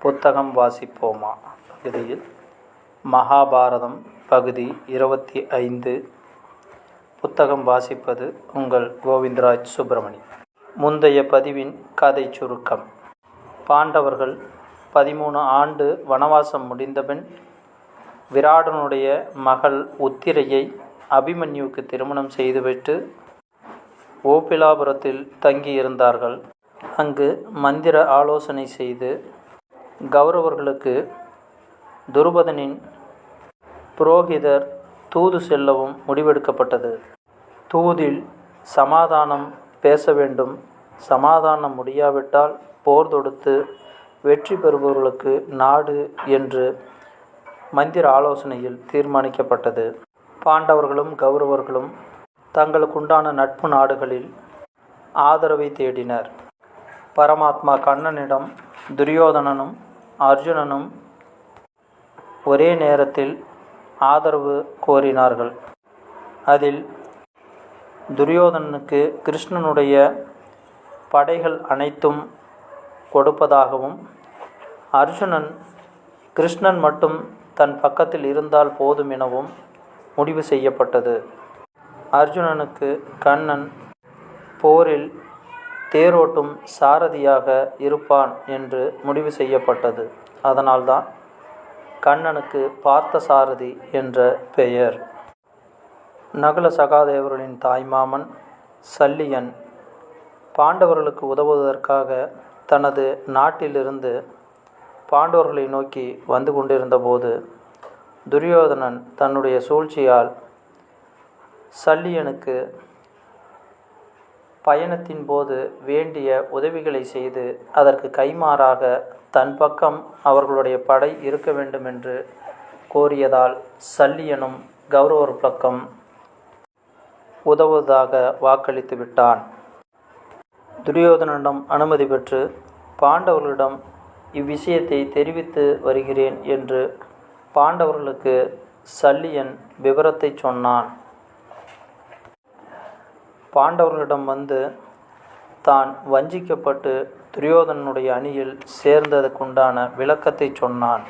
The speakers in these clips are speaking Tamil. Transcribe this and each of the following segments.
புத்தகம் வாசிப்போமா பகுதியில் மகாபாரதம் பகுதி 25. புத்தகம் வாசிப்பது உங்கள் கோவிந்தராஜ் சுப்பிரமணி. முந்தைய பதிவின் கதை சுருக்கம். பாண்டவர்கள் 13 ஆண்டு வனவாசம் முடிந்தபின் விராடனுடைய மகள் உத்திரையை அபிமன்யுவுக்கு திருமணம் செய்துவிட்டு ஓபிலாபுரத்தில் தங்கியிருந்தார்கள். அங்கு மந்திர ஆலோசனை செய்து கௌரவர்களுக்கு துருபதனின் புரோகிதர் தூது செல்லவும் முடிவெடுக்கப்பட்டது. தூதில் சமாதானம் பேச வேண்டும், சமாதானம் முடியாவிட்டால் போர் தொடுத்து வெற்றி பெறுபவர்களுக்கு நாடு என்று மந்திர ஆலோசனையில் தீர்மானிக்கப்பட்டது. பாண்டவர்களும் கௌரவர்களும் தங்களுக்குண்டான நட்பு நாடுகளில் ஆதரவை தேடினர். பரமாத்மா கண்ணனிடம் துரியோதனனும் அர்ஜுனனும் ஒரே நேரத்தில் ஆதரவு கோரினார்கள். அதில் துரியோதனனுக்கு கிருஷ்ணனுடைய படைகள் அனைத்தும் கொடுப்பதாகவும், அர்ஜுனன் கிருஷ்ணன் மட்டும் தன் பக்கத்தில் இருந்தால் போதும் எனவும் முடிவு செய்யப்பட்டது. அர்ஜுனனுக்கு கண்ணன் போரில் தேரோட்டும் சாரதியாக இருப்பான் என்று முடிவு செய்யப்பட்டது. அதனால்தான் கண்ணனுக்கு பார்த்த சாரதி என்ற பெயர். நகுல சகாதேவர்களின் தாய்மாமன் சல்லியன் பாண்டவர்களுக்கு உதவுவதற்காக தனது நாட்டிலிருந்து பாண்டவர்களை நோக்கி வந்து கொண்டிருந்தபோது துரியோதனன் தன்னுடைய சூழ்ச்சியால் சல்லியனுக்கு பயணத்தின் போது வேண்டிய உதவிகளை செய்து அதற்கு கைமாறாக தன் பக்கம் அவர்களுடைய படை இருக்க வேண்டும் என்று கோரியதால் சல்லியனும் கௌரவர் பக்கம் உதவுவதாக வாக்களித்து விட்டான். துரியோதனனிடம் அனுமதி பெற்று பாண்டவர்களிடம் இவ்விஷயத்தை தெரிவித்து வருகிறேன் என்று பாண்டவர்களுக்கு சல்லியன் விவரத்தை சொன்னான். பாண்டவர்களிடம் வந்து தான் வஞ்சிக்கப்பட்டு துரியோதனனுடைய அணியில் சேர்ந்ததுக்குண்டான விளக்கத்தை சொன்னான்.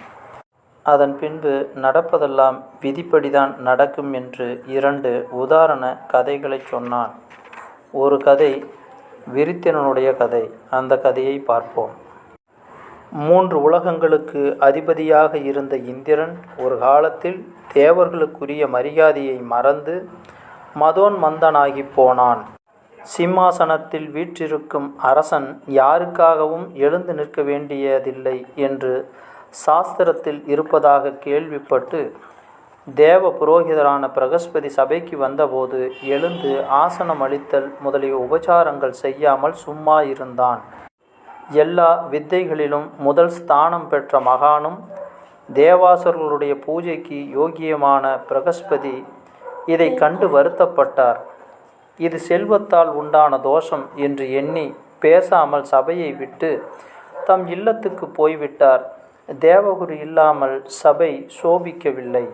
அதன் பின்பு நடப்பதெல்லாம் விதிப்படிதான் நடக்கும் என்று 2 உதாரண கதைகளை சொன்னான். ஒரு கதை விரித்திரனுடைய கதை. அந்த கதையை பார்ப்போம். 3 உலகங்களுக்கு அதிபதியாக இருந்த இந்திரன் ஒரு காலத்தில் தேவர்களுக்குரிய மரியாதையை மறந்து மதோன்மந்தனாகி போனான். சிம்மாசனத்தில் வீற்றிருக்கும் அரசன் யாருக்காகவும் எழுந்து நிற்க வேண்டியதில்லை என்று சாஸ்திரத்தில் இருப்பதாக கேள்விப்பட்டு தேவ புரோகிதரான பிரகஸ்பதி சபைக்கு வந்தபோது எழுந்து ஆசனம் அளித்தல் முதலிய உபச்சாரங்கள் செய்யாமல் சும்மா இருந்தான். எல்லா வித்தைகளிலும் முதல் ஸ்தானம் பெற்ற மகானும் தேவாசுரர்களுடைய பூஜைக்கு யோகியமான பிரகஸ்பதி இதை கண்டு வருத்தப்பட்டார். இது செல்வத்தால் உண்டான தோஷம் என்று எண்ணி பேசாமல் சபையை விட்டு தம் இல்லத்துக்கு போய்விட்டார். தேவகுரு இல்லாமல் சபை சோபிக்கவில்லை.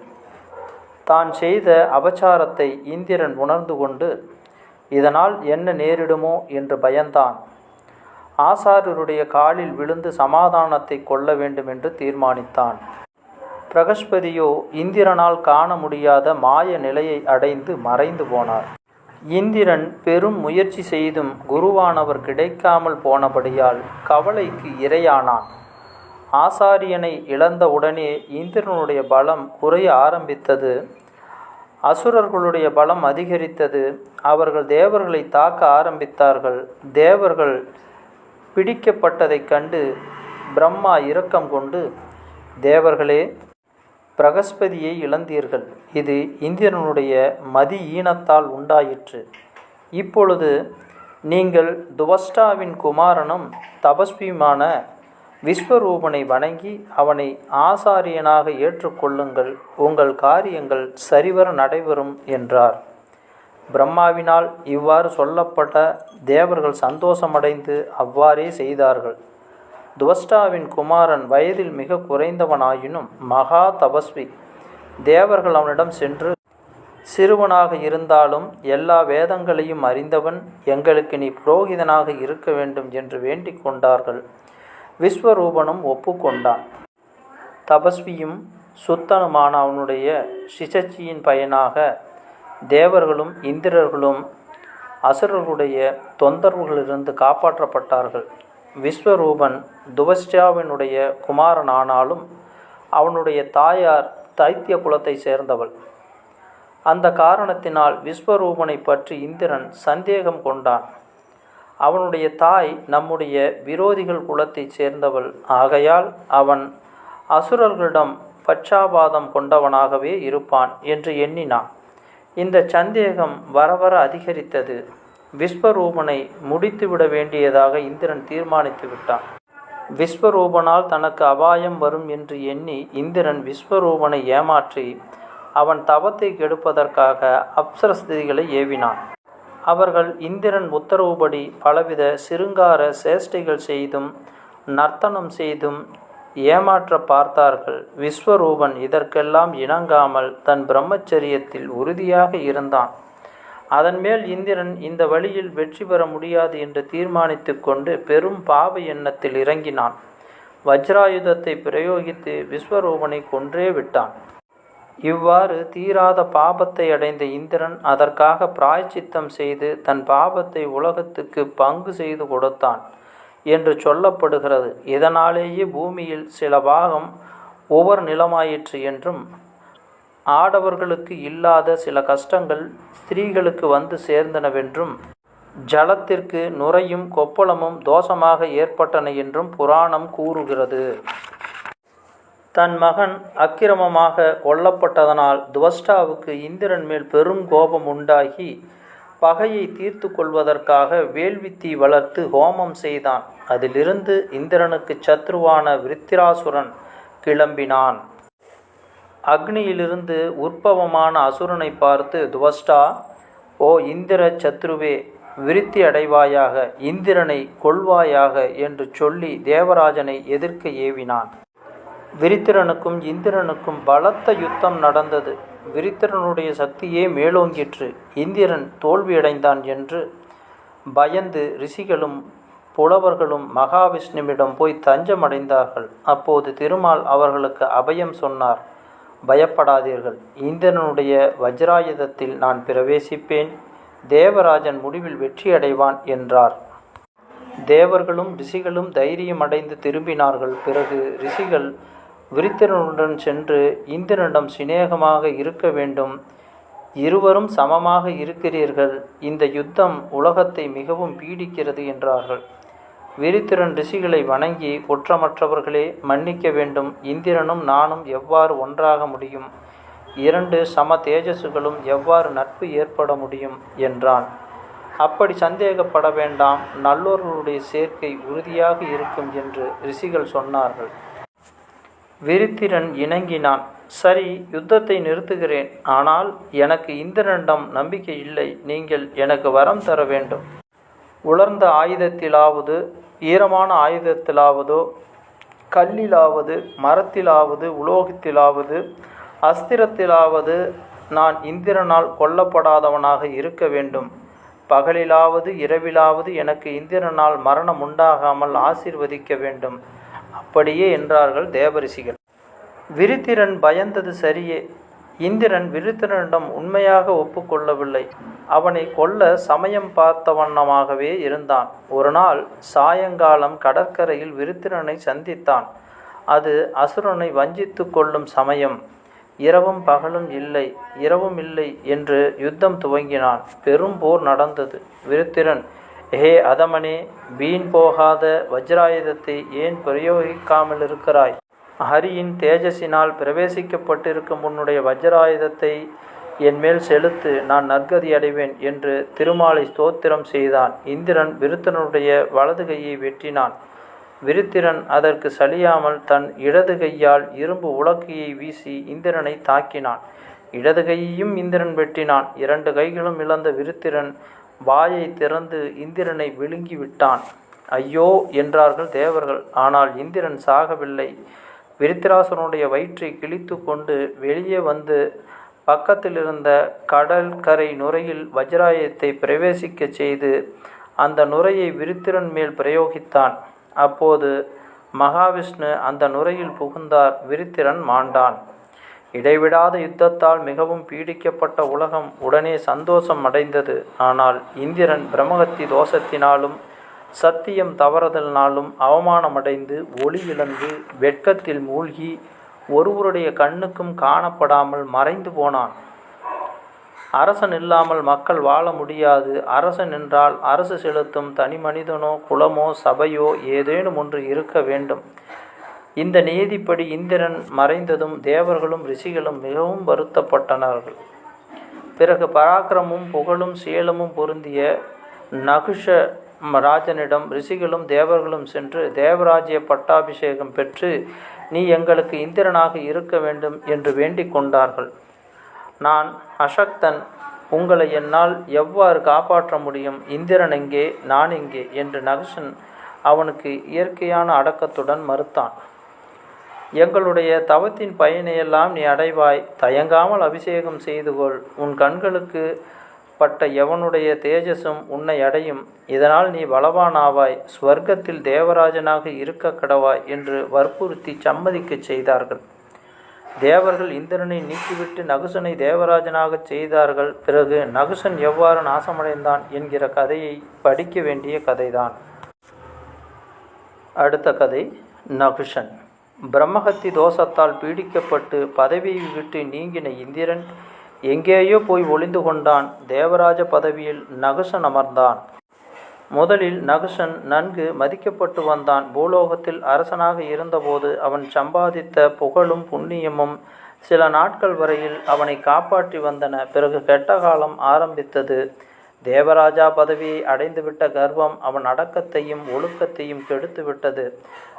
தான் செய்த அபச்சாரத்தை இந்திரன் உணர்ந்து கொண்டு இதனால் என்ன நேரிடுமோ என்று பயந்தான். ஆசாரியருடைய காலில் விழுந்து சமாதானத்தை கொள்ள வேண்டும் என்று தீர்மானித்தான். பிரகஸ்பதியோ இந்திரனால் காண முடியாத மாய நிலையை அடைந்து மறைந்து போனார். இந்திரன் பெரும் முயற்சி செய்தும் குருவானவர் கிடைக்காமல் போனபடியால் கவலைக்கு இரையானான். ஆசாரியனை இழந்த உடனே இந்திரனுடைய பலம் குறைய ஆரம்பித்தது. அசுரர்களுடைய பலம் அதிகரித்தது. அவர்கள் தேவர்களை தாக்க ஆரம்பித்தார்கள். தேவர்கள் பிடிக்கப்பட்டதைக் கண்டு பிரம்மா இரக்கம் கொண்டு, தேவர்களே, பிரகஸ்பதியை இழந்தீர்கள். இது இந்திரனுடைய மதி ஈனத்தால் உண்டாயிற்று. இப்பொழுது நீங்கள் துவஷ்டாவின் குமாரனும் தபஸ்வியுமான விஸ்வரூபனை வணங்கி அவனை ஆசாரியனாக ஏற்றுக்கொள்ளுங்கள். உங்கள் காரியங்கள் சரிவர நடைபெறும் என்றார். பிரம்மாவினால் இவ்வாறு சொல்லப்பட்ட தேவர்கள் சந்தோஷமடைந்து அவ்வாறே செய்தார்கள். துவஷ்டாவின் குமாரன் வயதில் மிக குறைந்தவனாயினும் மகா தபஸ்வி. தேவர்கள் அவனிடம் சென்று, சிறுவனாக இருந்தாலும் எல்லா வேதங்களையும் அறிந்தவன், எங்களுக்கு நீ புரோகிதனாக இருக்க வேண்டும் என்று வேண்டிக் கொண்டார்கள். விஸ்வரூபனும் ஒப்புக்கொண்டான். தபஸ்வியும் சுத்தனுமான அவனுடைய சிசர்ச்சியின் பயனாக தேவர்களும் இந்திரர்களும் அசுரர்களுடைய தொந்தரவுகளிலிருந்து காப்பாற்றப்பட்டார்கள். விஸ்வரூபன் துவஷ்டாவினுடைய குமாரனானாலும் அவனுடைய தாயார் தைத்திய குலத்தை சேர்ந்தவள். அந்த காரணத்தினால் விஸ்வரூபனை பற்றி இந்திரன் சந்தேகம் கொண்டான். அவனுடைய தாய் நம்முடைய விரோதிகள் குலத்தைச் சேர்ந்தவள் ஆகையால் அவன் அசுரர்களிடம் பட்சாபாதம் கொண்டவனாகவே இருப்பான் என்று எண்ணினான். இந்த சந்தேகம் வர வர அதிகரித்தது. விஸ்வரூபனை முடித்துவிட வேண்டியதாக இந்திரன் தீர்மானித்து விட்டான். விஸ்வரூபனால் தனக்கு அபாயம் வரும் என்று எண்ணி இந்திரன் விஸ்வரூபனை ஏமாற்றி அவன் தவத்தை கெடுப்பதற்காக அப்சரஸ்திகளை ஏவினான். அவர்கள் இந்திரன் உத்தரவுபடி பலவித சிருங்கார சேஷ்டைகள் செய்தும் நர்த்தனம் செய்தும் ஏமாற்ற பார்த்தார்கள். விஸ்வரூபன் இதற்கெல்லாம் இணங்காமல் தன் பிரம்மச்சரியத்தில் உறுதியாக இருந்தான். அதன் மேல் இந்திரன் இந்த வழியில் வெற்றி பெற முடியாது என்று தீர்மானித்து கொண்டு பெரும் பாவ எண்ணத்தில் இறங்கினான். வஜ்ராயுதத்தை பிரயோகித்து விஸ்வரூபனை கொன்றே விட்டான். இவ்வாறு தீராத பாபத்தை அடைந்த இந்திரன் அதற்காக பிராயச்சித்தம் செய்து தன் பாபத்தை உலகத்துக்கு பங்கு செய்து கொடுத்தான் என்று சொல்லப்படுகிறது. இதனாலேயே பூமியில் சில பாகம் ஒவ்வொரு நிலமாயிற்று என்றும் ஆடவர்களுக்கு இல்லாத சில கஷ்டங்கள் ஸ்திரீகளுக்கு வந்து சேர்ந்தனவென்றும் ஜலத்திற்கு நுரையும் கொப்பளமும் தோஷமாக ஏற்பட்டன என்றும் புராணம் கூறுகிறது. தன் மகன் அக்கிரமமாக கொல்லப்பட்டதனால் துவஷ்டாவுக்கு இந்திரன் மேல் பெரும் கோபம் உண்டாகி பகையை தீர்த்து கொள்வதற்காக வேள்வித்தீ வளர்த்து ஹோமம் செய்தான். அதிலிருந்து இந்திரனுக்கு சத்ருவான விருத்திராசுரன் கிளம்பினான். அக்னியிலிருந்து உற்பவமான அசுரனை பார்த்து, துவஷ்டா, ஓ இந்திர சத்ருவே, விருத்தி அடைவாயாக, இந்திரனை கொள்வாயாக என்று சொல்லி தேவராஜனை எதிர்க்க ஏவினான். விருத்திரனுக்கும் இந்திரனுக்கும் பலத்த யுத்தம் நடந்தது. விருத்திரனுடைய சக்தியே மேலோங்கிற்று. இந்திரன் தோல்வியடைந்தான் என்று பயந்து ரிஷிகளும் புலவர்களும் மகாவிஷ்ணுவிடம் போய் தஞ்சமடைந்தார்கள். அப்போது திருமால் அவர்களுக்கு அபயம் சொன்னார். பயப்படாதீர்கள், இந்திரனுடைய வஜ்ராயுதத்தில் நான் பிரவேசிப்பேன், தேவராஜன் முடிவில் வெற்றியடைவான் என்றார். தேவர்களும் ரிஷிகளும் தைரியமடைந்து திரும்பினார்கள். பிறகு ரிஷிகள் விருத்திரனுடன் சென்று இந்திரனிடம் சிநேகமாக இருக்க வேண்டும், இருவரும் சமமாக இருக்கிறீர்கள், இந்த யுத்தம் உலகத்தை மிகவும் பீடிக்கிறது என்றார்கள். விருத்திரன் ரிஷிகளை வணங்கி, குற்றமற்றவர்களே, மன்னிக்க வேண்டும், இந்திரனும் நானும் எவ்வாறு ஒன்றாக முடியும், இரண்டு சம தேஜசுகளும் எவ்வாறு நட்பு ஏற்பட முடியும் என்றான். அப்படி சந்தேகப்பட வேண்டாம், நல்லோர்களுடைய சேர்க்கை உறுதியாக இருக்கும் என்று ரிஷிகள் சொன்னார்கள். விருத்திரன் இணங்கினான். சரி, யுத்தத்தை நிறுத்துகிறேன், ஆனால் எனக்கு இந்திரனிடம் நம்பிக்கை இல்லை, நீங்கள் எனக்கு வரம் தர வேண்டும். உலர்ந்த ஆயுதத்திலாவது ஈரமான ஆயுதத்திலாவதோ கல்லிலாவது மரத்திலாவது உலோகத்திலாவது அஸ்திரத்திலாவது நான் இந்திரனால் கொல்லப்படாதவனாக இருக்க வேண்டும். பகலிலாவது இரவிலாவது எனக்கு இந்திரனால் மரணம் உண்டாகாமல் ஆசீர்வதிக்க வேண்டும். அப்படியே என்றார்கள் தேவரிஷிகள். விருத்திரன் பயந்தது சரியே. இந்திரன் விருத்திரனிடம் உண்மையாக ஒப்புக்கொள்ளவில்லை. அவனை கொல்ல சமயம் பார்த்த வண்ணமாகவே இருந்தான். ஒரு நாள் சாயங்காலம் கடற்கரையில் விருத்திரனை சந்தித்தான். அது அசுரனை வஞ்சித்து கொள்ளும் சமயம். இரவும் பகலும் இல்லை, இரவும் இல்லை என்று யுத்தம் துவங்கினான். பெரும் போர் நடந்தது. விருத்திரன், ஹே அதமனே, வீண் போகாத வஜ்ராயுதத்தை ஏன் பிரயோகிக்காமல் இருக்கிறாய்? ஹரியின் தேஜஸினால் பிரவேசிக்கப்பட்டிருக்கும் உன்னுடைய வஜ்ராயுதத்தை என் மேல் செலுத்து, நான் நற்கதி அடைவேன் என்று திருமாலை ஸ்தோத்திரம் செய்தான். இந்திரன் விருத்திரனுடைய வலது கையை வெட்டினான். விருத்திரன் அதற்கு சலியாமல் தன் இடது கையால் இரும்பு உலக்கையை வீசி இந்திரனை தாக்கினான். இடது கையையும் இந்திரன் வெட்டினான். இரண்டு கைகளும் இழந்த விருத்திரன் வாயை திறந்து இந்திரனை விழுங்கி விட்டான். ஐயோ என்றார்கள் தேவர்கள். ஆனால் இந்திரன் சாகவில்லை. விருத்திராசுரனுடைய வயிற்றை கிழித்து கொண்டு வெளியே வந்து பக்கத்தில் இருந்த கடல் கரை நுரையில் வஜ்ராயுதத்தை பிரவேசிக்க செய்து அந்த நுரையை விருத்திரன் மேல் பிரயோகித்தான். அப்போது மகாவிஷ்ணு அந்த நுரையில் புகுந்தார். விருத்திரன் மாண்டான். இடைவிடாத யுத்தத்தால் மிகவும் பீடிக்கப்பட்ட உலகம் உடனே சந்தோஷம் அடைந்தது. ஆனால் இந்திரன் பிரம்மஹத்தி தோஷத்தினாலும் சத்தியம் தவறுதலினாலும் அவமானமடைந்து ஒளி இழந்து வெட்கத்தில் மூழ்கி ஒருவருடைய கண்ணுக்கும் காணப்படாமல் மறைந்து போனான். அரசன் இல்லாமல் மக்கள் வாழ முடியாது. அரசன் என்றால் அரசு செலுத்தும் தனி மனிதனோ குலமோ சபையோ ஏதேனும் ஒன்று இருக்க வேண்டும். இந்த நியதிப்படி இந்திரன் மறைந்ததும் தேவர்களும் ரிஷிகளும் மிகவும் வருத்தப்பட்டனர்கள். பிறகு பராக்கிரமும் புகழும் சீலமும் பொருந்திய நகுஷ ராஜனிடம் ரிஷிகளும் தேவர்களும் சென்று தேவராஜ்ய பட்டாபிஷேகம் பெற்று நீ எங்களுக்கு இந்திரனாக இருக்க வேண்டும் என்று வேண்டிக் கொண்டார்கள். நான் அசக்தன், உங்களை என்னால் எவ்வாறு காப்பாற்ற முடியும்? இந்திரன் எங்கே, நான் எங்கே என்று நகுஷன் அவனுக்கு இயற்கையான அடக்கத்துடன் மறுத்தான். எங்களுடைய தவத்தின் பயனையெல்லாம் நீ அடைவாய். தயங்காமல் அபிஷேகம் செய்து கொள். உன் கண்களுக்கு பட்ட எவனுடைய தேஜஸும் உன்னை அடையும். இதனால் நீ பலவானாவாய். ஸ்வர்க்கத்தில் தேவராஜனாக இருக்க கடவாய் என்று வற்புறுத்தி சம்மதிக்கச் செய்தார்கள். தேவர்கள் இந்திரனை நீக்கிவிட்டு நகுசனை தேவராஜனாக செய்தார்கள். பிறகு நகுசன் எவ்வாறு நாசமடைந்தான் என்கிற கதையை படிக்க வேண்டிய கதைதான். அடுத்த கதை நகுஷன். பிரம்மஹத்தி தோஷத்தால் பீடிக்கப்பட்டு பதவியை விட்டு நீங்கின இந்திரன் எங்கேயோ போய் ஒளிந்து கொண்டான். தேவராஜ பதவியில் நகுஷன் அமர்ந்தான். முதலில் நகுஷன் நன்கு மதிக்கப்பட்டு வந்தான். பூலோகத்தில் அரசனாக இருந்தபோது அவன் சம்பாதித்த புகழும் புண்ணியமும் சில நாட்கள் வரையில் அவனை காப்பாற்றி வந்தன. பிறகு கெட்ட காலம் ஆரம்பித்தது. தேவராஜா பதவியை அடைந்துவிட்ட கர்வம் அவன் அடக்கத்தையும் ஒழுக்கத்தையும் கெடுத்துவிட்டது.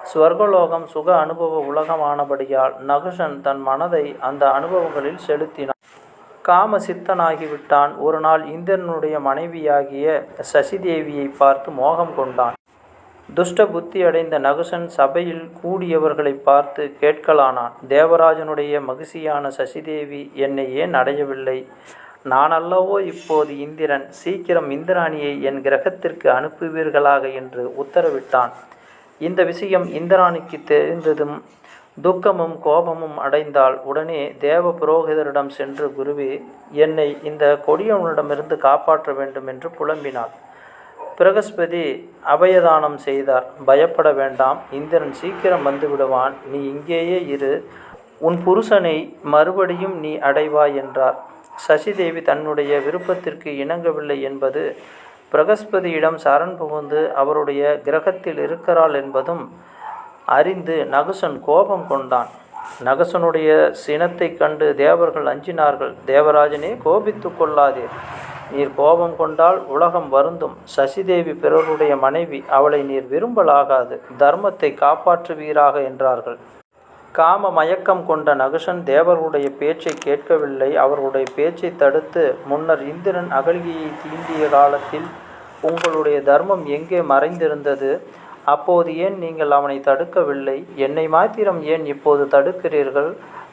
ஸ்வர்கலோகம் சுக அனுபவ உலகமானபடியால் நகுஷன் தன் மனதை அந்த அனுபவங்களில் செலுத்தினான். காம சித்தனாகிவிட்டான். ஒரு நாள் இந்திரனுடைய மனைவியாகிய சசிதேவியை பார்த்து மோகம் கொண்டான். துஷ்ட புத்தி அடைந்த நகுஷன் சபையில் கூடியவர்களை பார்த்து கேட்கலானான். தேவராஜனுடைய மகிழ்ச்சியான சசிதேவி என்னை ஏன் அடையவில்லை? நான் அல்லவோ இப்போது இந்திரன். சீக்கிரம் இந்திராணியை என் கிரகத்திற்கு அனுப்புவீர்களாக என்று உத்தரவிட்டான். இந்த விஷயம் இந்திராணிக்கு தெரிந்ததும் துக்கமும் கோபமும் அடைந்தால் உடனே தேவ புரோகிதரிடம் சென்று, குருவே, என்னை இந்த கொடியவனிடமிருந்து காப்பாற்ற வேண்டும் என்று புலம்பினாள். பிரகஸ்பதி அபயதானம் செய்தார். பயப்பட வேண்டாம், இந்திரன் சீக்கிரம் வந்து விடுவான். நீ இங்கேயே இரு. உன் புருஷனை மறுபடியும் நீ அடைவாய் என்றார். சசிதேவி தன்னுடைய விருப்பத்திற்கு இணங்கவில்லை என்பது பிரகஸ்பதியிடம் சரண் புகுந்து அவருடைய கிரகத்தில் இருக்கிறாள் என்பதும் அறிந்து நகுஷன் கோபம் கொண்டான். நகுஷனுடைய சினத்தை கண்டு தேவர்கள் அஞ்சினார்கள். தேவராஜனே, கோபித்து கொள்ளாதீர். நீர் கோபம் கொண்டால் உலகம் வருந்தும். சசிதேவி பிறருடைய மனைவி. அவளை நீர் விரும்பலாகாது. தர்மத்தை காப்பாற்றுவீராக என்றார்கள். காம மயக்கம் கொண்ட நகுஷன் தேவர்களுடைய பேச்சை கேட்கவில்லை. அவர்களுடைய பேச்சை தடுத்து, முன்னர் இந்திரன் அகல்கியை தீண்டிய காலத்தில் உங்களுடைய தர்மம் எங்கே மறைந்திருந்தது? அப்போது ஏன் நீங்கள் அவனை தடுக்கவில்லை? என்னை மாத்திரம் ஏன் இப்போது தடுக்கிறீர்கள்?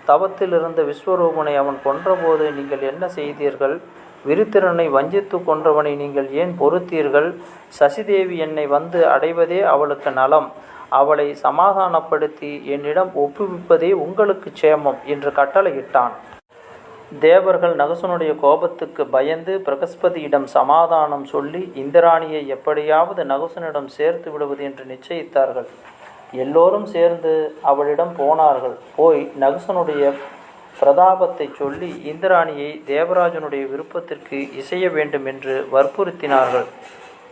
தவத்தில் இருந்த விஸ்வரூபனை அவன் கொன்றபோது நீங்கள் என்ன செய்தீர்கள்? விருத்திரனை வஞ்சித்து கொன்றவனை நீங்கள் ஏன் பொறுத்தீர்கள்? சசிதேவி என்னை வந்து அடைவதே அவளுக்கு நலம். அவளை சமாதானப்படுத்தி என்னிடம் ஒப்புவிப்பதே உங்களுக்கு சேமம் என்று கட்டளையிட்டான். தேவர்கள் நகுஷனுடைய கோபத்துக்கு பயந்து பிரகஸ்பதியிடம் சமாதானம் சொல்லி இந்திராணியை எப்படியாவது நகுஷனிடம் சேர்த்து விடுவது என்று நிச்சயித்தார்கள். எல்லோரும் சேர்ந்து அவளிடம் போனார்கள். போய் நகுஷனுடைய பிரதாபத்தை சொல்லி இந்திராணியை தேவராஜனுடைய விருப்பத்திற்கு இசைய வேண்டும் என்று வற்புறுத்தினார்கள்.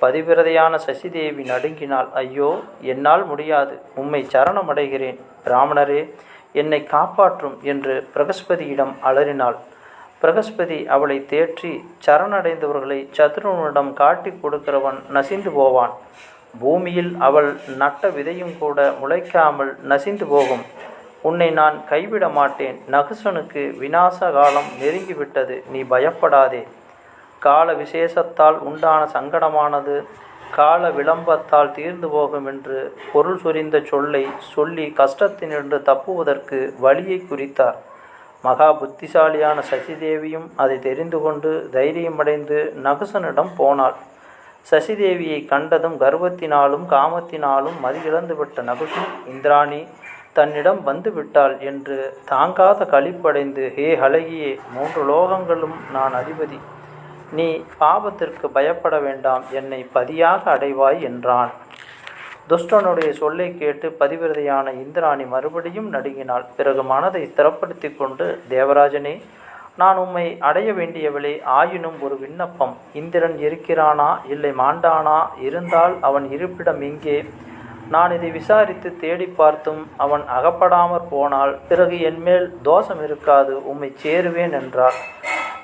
பதிவிரதையான சசிதேவி நடுங்கினாள். ஐயோ, என்னால் முடியாது. உம்மை சரணமடைகிறேன். பிராமணரே, என்னை காப்பாற்றும் என்று பிரகஸ்பதியிடம் அலறினாள். பிரகஸ்பதி அவளை தேற்றி, சரணடைந்தவர்களை சத்ருவனிடம் காட்டி கொடுக்கிறவன் நசிந்து போவான். பூமியில் அவள் நட்ட விதையும் கூட முளைக்காமல் நசிந்து போகும். உன்னை நான் கைவிட மாட்டேன். நகுஷனுக்கு விநாச காலம் நெருங்கிவிட்டது. நீ பயப்படாதே. கால விசேஷத்தால் உண்டான சங்கடமானது கால விளம்பத்தால் தீர்ந்து போகும் என்று பொருள் சொரிந்த சொல்லை சொல்லி கஷ்டத்தினின்று தப்புவதற்கு வழியை குறித்தார். மகா புத்திசாலியான சசிதேவியும் அதை தெரிந்து கொண்டு தைரியமடைந்து நகுஷனிடம் போனாள். சசிதேவியை கண்டதும் கர்வத்தினாலும் காமத்தினாலும் மதியிழந்துவிட்ட நகுசன், இந்திராணி தன்னிடம் வந்து விட்டாள் என்று தாங்காத களிப்படைந்து, ஹே அழகியே, 3 லோகங்களும் நான் அதிபதி, நீ பாவத்திற்கு பயப்பட வேண்டாம், என்னை பதியாக அடைவாய் என்றான். துஷ்டனுடைய சொல்லை கேட்டு பதிவிரதையான இந்திராணி மறுபடியும் நடுங்கினாள். பிறகு மனதை ஸ்திரப்படுத்தி கொண்டு, தேவராஜனே, நான் உம்மை அடைய வேண்டியவளே, ஆயினும் ஒரு விண்ணப்பம். இந்திரன் இருக்கிறானா இல்லை மாண்டானா? இருந்தால் அவன் இருப்பிடம் எங்கே? நான் இதை விசாரித்து தேடி பார்த்தும் அவன் அகப்படாமற் போனால் பிறகு என்மேல் தோஷம் இருக்காது, உம்மை சேருவேன் என்றார்.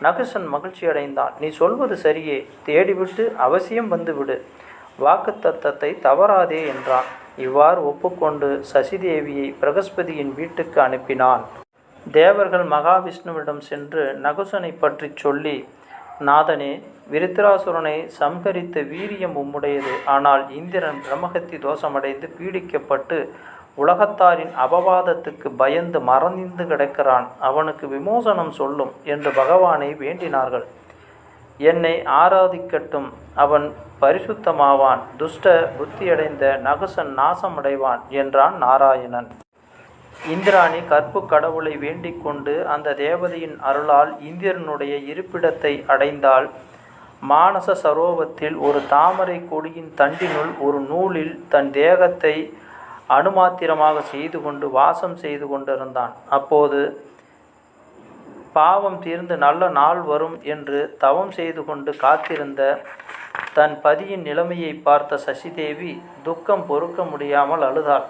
நகுசன் மகிழ்ச்சியடைந்தான். நீ சொல்வது சரியே, தேடிவிட்டு அவசியம் வந்துவிடு, வாக்குத்தத்தத்தை தவறாதே என்றான். இவ்வாறு ஒப்புக்கொண்டு சசிதேவியை பிரகஸ்பதியின் வீட்டுக்கு அனுப்பினான். தேவர்கள் மகாவிஷ்ணுவிடம் சென்று நகுசனை பற்றி சொல்லி, நாதனே, விருத்திராசுரனை சம்ஹரித்த வீரியம் உம்முடையது. ஆனால் இந்திரன் பிரம்மஹத்தி தோஷமடைந்து பீடிக்கப்பட்டு உலகத்தாரின் அபவாதத்துக்கு பயந்து மறந்து கிடக்கிறான். அவனுக்கு விமோசனம் சொல்லும் என்று பகவானை வேண்டினார்கள். என்னை ஆராதிக்கட்டும், அவன் பரிசுத்தமாவான், துஷ்ட புத்தியடைந்த நகுசன் நாசமடைவான் என்றான் நாராயணன். இந்திராணி கற்பு கடவுளை வேண்டிக் கொண்டு அந்த தேவதையின் அருளால் இந்திரனுடைய இருப்பிடத்தை அடைந்தாள். மானச சரோவத்தில் ஒரு தாமரை கொடியின் தண்டினுள் ஒரு நூலில் தன் தேகத்தை அணுமாத்திரமாக செய்து கொண்டு வாசம் செய்து கொண்டிருந்தான். அப்போது பாவம் தீர்ந்து நல்ல நாள் வரும் என்று தவம் செய்து கொண்டு காத்திருந்த தன் பதியின் நிலைமையை பார்த்த சசிதேவி துக்கம் பொறுக்க முடியாமல் அழுதாள்.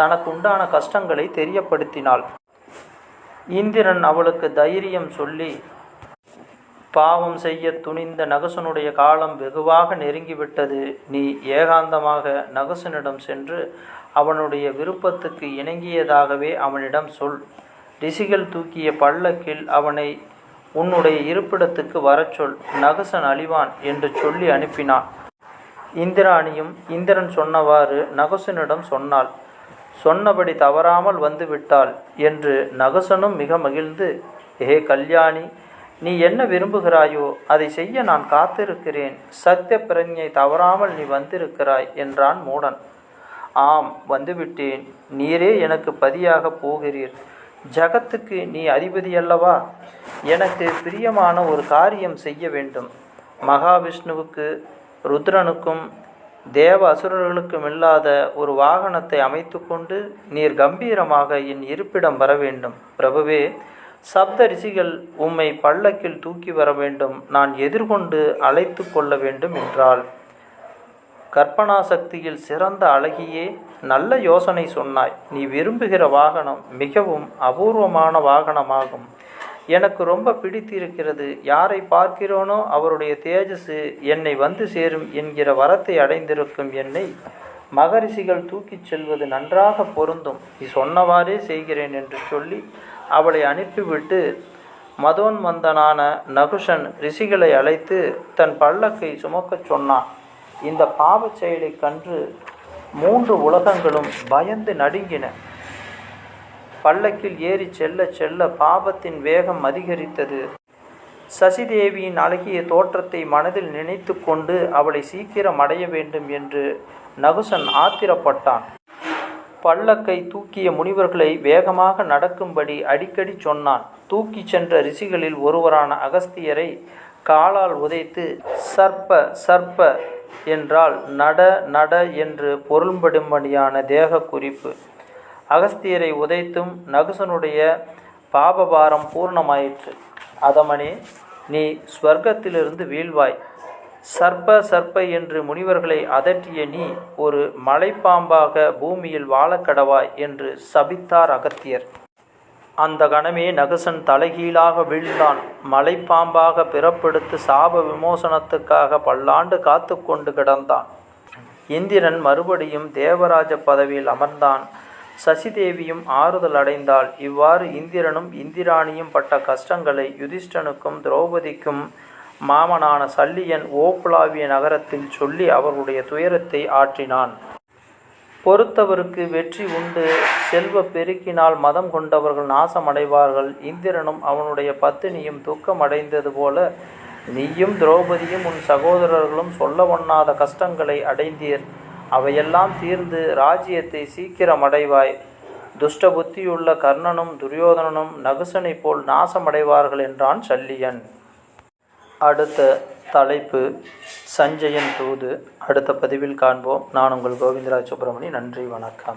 தனக்குண்டான கஷ்டங்களை தெரியப்படுத்தினாள். இந்திரன் அவளுக்கு தைரியம் சொல்லி, பாவம் செய்ய துணிந்த நகுசனுடைய காலம் வெகுவாக நெருங்கிவிட்டது. நீ ஏகாந்தமாக நகுசனிடம் சென்று அவனுடைய விருப்பத்துக்கு இணங்கியதாகவே அவனிடம் சொல். ரிஷிகள் தூக்கிய பல்லக்கில் அவனை உன்னுடைய இருப்பிடத்துக்கு வரச் சொல். நகுசன் அழிவான் என்று சொல்லி அனுப்பினான். இந்திராணியும் இந்திரன் சொன்னவாறு நகுசனிடம் சொன்னாள். சொன்னபடி தவறாமல் வந்துவிட்டாள் என்று நகுசனும் மிக மகிழ்ந்து, ஹே கல்யாணி, நீ என்ன விரும்புகிறாயோ அதை செய்ய நான் காத்திருக்கிறேன். சத்திய பிரஜை தவறாமல் நீ வந்திருக்கிறாய் என்றான் மூடன். ஆம், வந்துவிட்டேன். நீரே எனக்கு பதியாக போகிறீர். ஜகத்துக்கு நீ அதிபதி அல்லவா? எனக்கு பிரியமான ஒரு காரியம் செய்ய வேண்டும். மகாவிஷ்ணுவுக்கு, ருத்ரனுக்கும் தேவ அசுரர்களுக்கும் இல்லாத ஒரு வாகனத்தை அமைத்து கொண்டு நீர் கம்பீரமாக என் இருப்பிடம் வர வேண்டும். பிரபுவே, சப்த ரிஷிகள் உம்மை பல்லக்கில் தூக்கி வர வேண்டும். நான் எதிர்கொண்டு அழைத்து கொள்ள வேண்டும் என்றாள். கற்பனா சக்தியில் சிறந்த அழகியே, நல்ல யோசனை சொன்னாய். நீ விரும்புகிற வாகனம் மிகவும் அபூர்வமான வாகனமாகும். எனக்கு ரொம்ப பிடித்திருக்கிறது. யாரை பார்க்கிறோனோ அவருடைய தேஜஸ் என்னை வந்து சேரும் என்கிற வரத்தை அடைந்திருக்கும் என்னை மகரிஷிகள் தூக்கிச் செல்வது நன்றாக பொருந்தும். நீ சொன்னவாறே செய்கிறேன் என்று சொல்லி அவளை அனுப்பிவிட்டு மதோன்மந்தனான நகுஷன் ரிஷிகளை அழைத்து தன் பல்லக்கை சுமக்கச் சொன்னான். இந்த பாவச் செயலை கண்டு 3 உலகங்களும் பயந்து நடுங்கின. பல்லக்கில் ஏறி செல்ல செல்ல பாவத்தின் வேகம் அதிகரித்தது. சசிதேவியின் அழகிய தோற்றத்தை மனதில் நினைத்து கொண்டு அவளை சீக்கிரம் அடைய வேண்டும் என்று நகுசன் ஆத்திரப்பட்டான். பல்லக்கை தூக்கிய முனிவர்களை வேகமாக நடக்கும்படி அடிக்கடி சொன்னான். தூக்கி சென்ற ரிஷிகளில் ஒருவரான அகஸ்தியரை காலால் உதைத்து சர்ப்ப சர்ப்ப என்றால் நட நட என்று பொருள்படும்படியான தேக குறிப்பு. அகஸ்தியரை உதைத்தும் நகுசனுடைய பாபபாரம் பூர்ணமாயிற்று. அதமனே, நீ ஸ்வர்க்கத்திலிருந்து வீழ்வாய். சர்ப்ப சர்ப்ப என்று முனிவர்களை அதட்டிய நீ ஒரு மலைப்பாம்பாக பூமியில் வாழக்கடவாய் என்று சபித்தார் அகத்தியர். அந்த கணமே நகுசன் தலைகீழாக வீழ்ந்தான். மலைப்பாம்பாக பிறப்பெடுத்து சாப விமோசனத்துக்காக பல்லாண்டு காத்து கொண்டு கிடந்தான். இந்திரன் மறுபடியும் தேவராஜ பதவியில் அமர்ந்தான். சசிதேவியும் ஆறுதல் அடைந்தாள். இவ்வாறு இந்திரனும் இந்திராணியும் பட்ட கஷ்டங்களை யுதிஷ்டனுக்கும் திரௌபதிக்கும் மாமனான சல்லியன் ஓப்புலாவிய நகரத்தில் சொல்லி அவர்களுடைய துயரத்தை ஆற்றினான். பொறுத்தவருக்கு வெற்றி உண்டு. செல்வ பெருக்கினால் மதம் கொண்டவர்கள் நாசமடைவார்கள். இந்திரனும் அவனுடைய பத்தினியும் துக்கம் அடைந்தது போல நீயும் திரௌபதியும் உன் சகோதரர்களும் சொல்ல ஒண்ணாத கஷ்டங்களை அடைந்தீர். அவையெல்லாம் தீர்ந்து ராஜ்யத்தை சீக்கிரம் அடைவாய். துஷ்ட புத்தியுள்ள கர்ணனும் துரியோதனனும் நகுசனை போல் நாசமடைவார்கள் என்றான் சல்லியன். அடுத்த தலைப்பு சஞ்சயன் தூது. அடுத்த பதிவில் காண்போம். நான் உங்கள் கோவிந்தராஜ் சுப்பிரமணி. நன்றி, வணக்கம்.